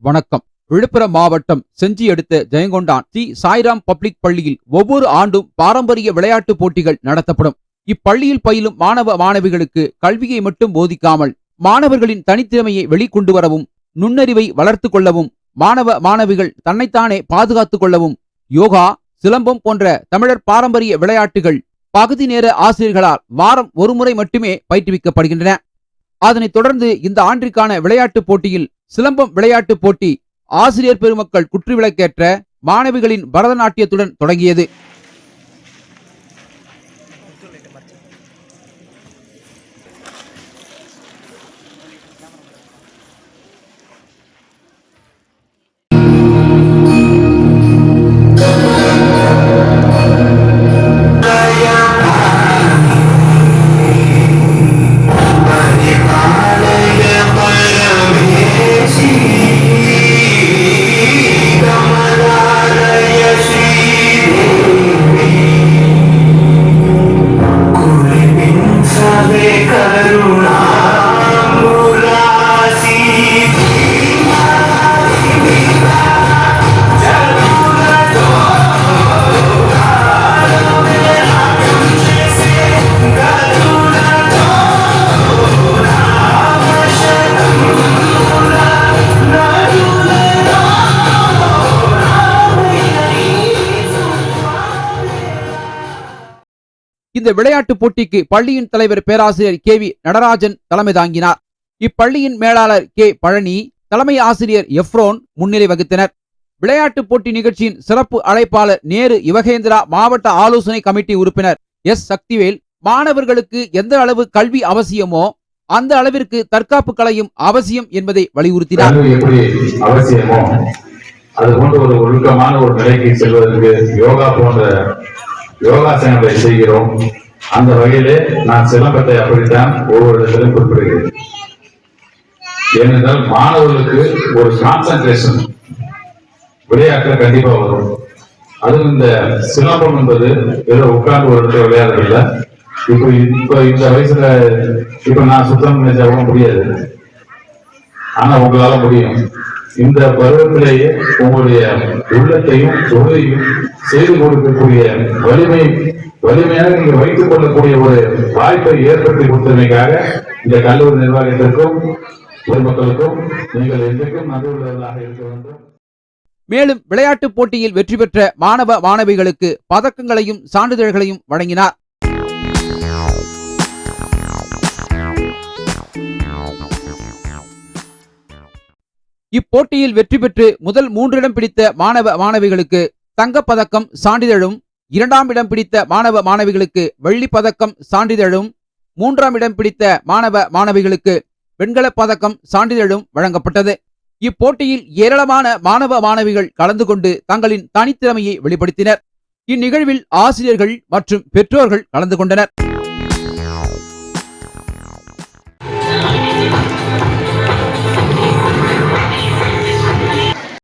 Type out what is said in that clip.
வணக்கம். விழுப்புரம் மாவட்டம் செஞ்சி அடுத்த ஜெயங்கொண்டான் ஸ்ரீ சாய்ராம் பப்ளிக் பள்ளியில் ஒவ்வொரு ஆண்டும் பாரம்பரிய விளையாட்டுப் போட்டிகள் நடத்தப்படும். இப்பள்ளியில் பயிலும் மாணவ மாணவிகளுக்கு கல்வியை மட்டும் போதிக்காமல் மாணவர்களின் தனித்திறமையை வெளிக்கொண்டு வரவும், நுண்ணறிவை வளர்த்துக் கொள்ளவும், மாணவ மாணவிகள் தன்னைத்தானே பாதுகாத்துக் கொள்ளவும் யோகா, சிலம்பம் போன்ற தமிழர் பாரம்பரிய விளையாட்டுகள் பகுதி நேர ஆசிரியர்களால் வாரம் ஒருமுறை மட்டுமே பயிற்றுவிக்கப்படுகின்றன. அதனைத் தொடர்ந்து இந்த ஆண்டிற்கான விளையாட்டுப் போட்டியில் சிலம்பம் விளையாட்டுப் போட்டி ஆசிரியர் பெருமக்கள் குற்றுவிளக்கேற்ற மாணவிகளின் பரதநாட்டியத்துடன் தொடங்கியது. இந்த விளையாட்டுப் போட்டிக்கு பள்ளியின் தலைவர் பேராசிரியர் KV நடராஜன் தலைமை தாங்கினார். இப்பள்ளியின் மேலாளர் K பழனி, தலைமை ஆசிரியர் எஃப்ரோன் முன்னிலை வகித்தனர். விளையாட்டுப் போட்டி நிகழ்ச்சியின் சிறப்பு அழைப்பாளர் நேரு யுவகேந்திரா மாவட்ட ஆலோசனை கமிட்டி உறுப்பினர் S சக்திவேல் மாணவர்களுக்கு எந்த அளவு கல்வி அவசியமோ அந்த அளவிற்கு தற்காப்பு கலையும் அவசியம் என்பதை வலியுறுத்தினார். ஒரு ஒழுக்கமான ஒரு நிலைக்கு செல்வதற்கு யோகா போன்ற யோகாசனங்களை செய்கிறோம். அந்த வகையிலே நான் சிலம்பத்தை அப்படித்தான் ஒவ்வொரு இடத்திலும் குறிப்பிடுகிறேன். ஏனென்றால் மாணவர்களுக்கு ஒரு கான்சன்ட்ரேஷன் விளையாட்டு கண்டிப்பா வரும். அதுவும் இந்த சிலம்பம் என்பது ஏதோ உட்கார்ந்து ஒரு இடத்துல விளையாடுறதில்ல. இப்ப இந்த வயசுல இப்ப நான் சுத்தம் நினைச்சாவும் முடியாது, ஆனா உங்களால முடியும். இந்த பருவத்திலேயே உங்களுடைய உள்ளத்தையும் உறுதியும் செய்து கொடுக்கக்கூடிய வலிமையாக நீங்க வைத்துக் கொள்ளக்கூடிய ஒரு வாய்ப்பை ஏற்படுத்தி கொடுத்தமைக்காக இந்த கல்லூரி நிர்வாகத்திற்கும் பொதுமக்களுக்கும் நீங்கள் என்றைக்கும் நன்றியுள்ளவர்களாக இருக்க வேண்டும். மேலும் விளையாட்டுப் போட்டியில் வெற்றி பெற்ற மாணவ மாணவிகளுக்கு பதக்கங்களையும் சான்றிதழ்களையும் வழங்கினார். இப்போட்டியில் வெற்றி பெற்று முதல் 3 இடம் பிடித்த மாணவ மாணவிகளுக்கு தங்கப்பதக்கம் சான்றிதழும், 2ஆம் இடம் பிடித்த மாணவ மாணவிகளுக்கு வெள்ளிப் பதக்கம் சான்றிதழும், 3ஆம் இடம் பிடித்த மாணவ மாணவிகளுக்கு வெண்கலப் பதக்கம் சான்றிதழும் வழங்கப்பட்டது. இப்போட்டியில் ஏராளமான மாணவ மாணவிகள் கலந்து கொண்டு தங்களின் தனித்திறமையை வெளிப்படுத்தினர். இந்நிகழ்வில் ஆசிரியர்கள் மற்றும் பெற்றோர்கள் கலந்து கொண்டனர்.